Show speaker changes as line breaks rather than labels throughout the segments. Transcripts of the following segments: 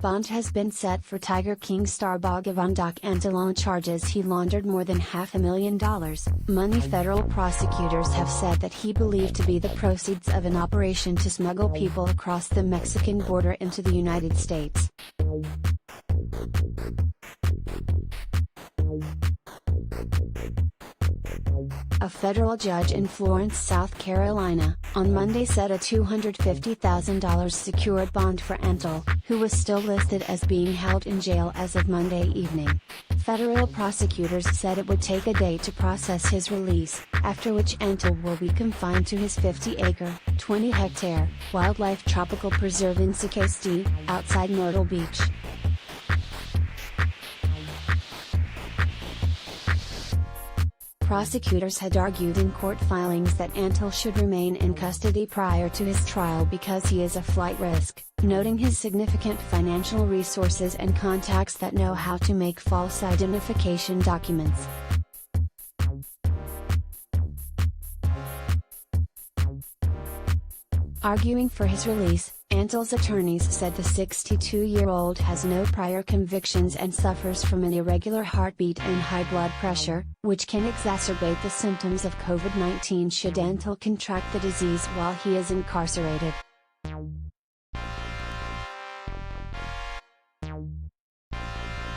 Bond has been set for Tiger King star Bhagavan Doc Antle on charges he laundered more than $500,000 money. Federal prosecutors have said that he believed to be the proceeds of an operation to smuggle people across the Mexican border into the United States. A federal judge in Florence, South Carolina, on Monday set a $250,000 secured bond for Antle, who was still listed as being held in jail as of Monday evening. Federal prosecutors said it would take a day to process his release, after which Antle will be confined to his 50-acre, 20-hectare, wildlife tropical preserve in Sacasty, outside Myrtle Beach. Prosecutors had argued in court filings that Antle should remain in custody prior to his trial because he is a flight risk, noting his significant financial resources and contacts that know how to make false identification documents. Arguing for his release, Antle's attorneys said the 62-year-old has no prior convictions and suffers from an irregular heartbeat and high blood pressure, which can exacerbate the symptoms of COVID-19 should Antle contract the disease while he is incarcerated.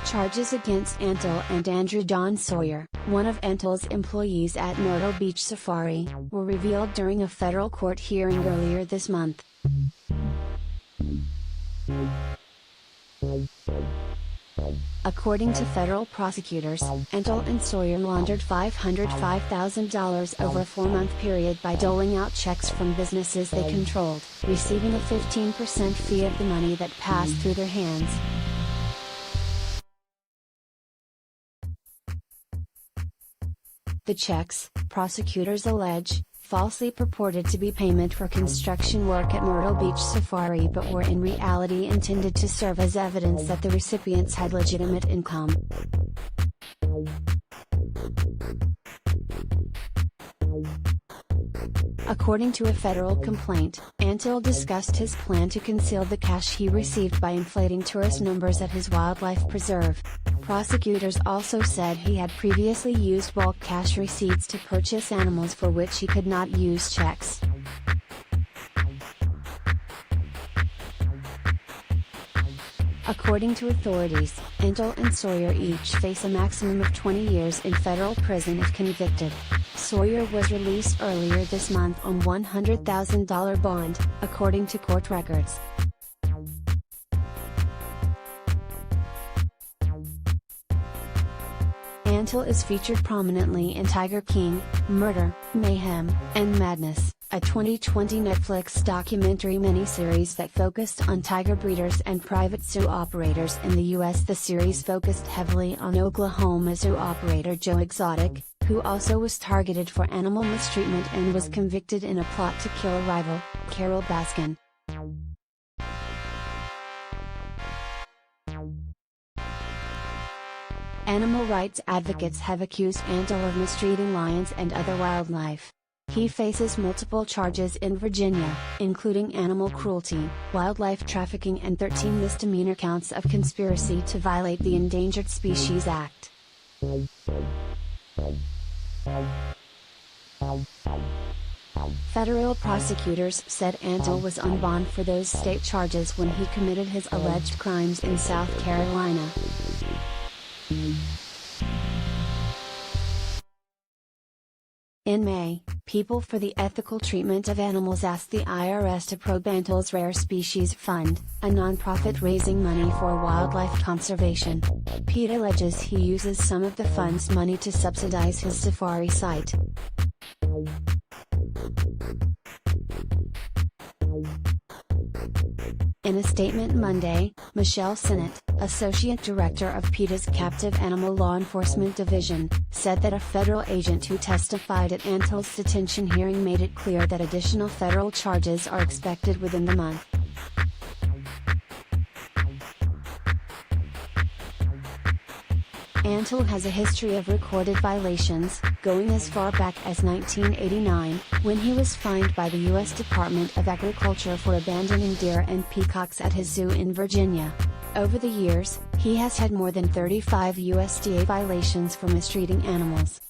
Charges against Antle and Andrew Don Sawyer, one of Antle's employees at Myrtle Beach Safari, were revealed during a federal court hearing earlier this month. According to federal prosecutors, Antle and Sawyer laundered $505,000 over a 4-month period by doling out checks from businesses they controlled, receiving a 15% fee of the money that passed through their hands. The checks, prosecutors allege, falsely purported to be payment for construction work at Myrtle Beach Safari but were in reality intended to serve as evidence that the recipients had legitimate income. According to a federal complaint, Antle discussed his plan to conceal the cash he received by inflating tourist numbers at his wildlife preserve. Prosecutors also said he had previously used bulk cash receipts to purchase animals for which he could not use checks. According to authorities, Antle and Sawyer each face a maximum of 20 years in federal prison if convicted. Sawyer was released earlier this month on $100,000 bond, according to court records. Antle is featured prominently in Tiger King, Murder, Mayhem, and Madness, a 2020 Netflix documentary miniseries that focused on tiger breeders and private zoo operators in the U.S. The series focused heavily on Oklahoma zoo operator Joe Exotic, who also was targeted for animal mistreatment and was convicted in a plot to kill a rival, Carol Baskin. Animal rights advocates have accused Antle of mistreating lions and other wildlife. He faces multiple charges in Virginia, including animal cruelty, wildlife trafficking and 13 misdemeanor counts of conspiracy to violate the Endangered Species Act. Federal prosecutors said Antle was on bond for those state charges when he committed his alleged crimes in South Carolina. In May, People for the Ethical Treatment of Animals asked the IRS to probe Antle's Rare Species Fund, a nonprofit raising money for wildlife conservation. Pete alleges he uses some of the fund's money to subsidize his safari site. In a statement Monday, Michelle Sinnott, Associate Director of PETA's Captive Animal Law Enforcement Division, said that a federal agent who testified at Antle's detention hearing made it clear that additional federal charges are expected within the month. Antle has a history of recorded violations, going as far back as 1989, when he was fined by the U.S. Department of Agriculture for abandoning deer and peacocks at his zoo in Virginia. Over the years, he has had more than 35 USDA violations for mistreating animals.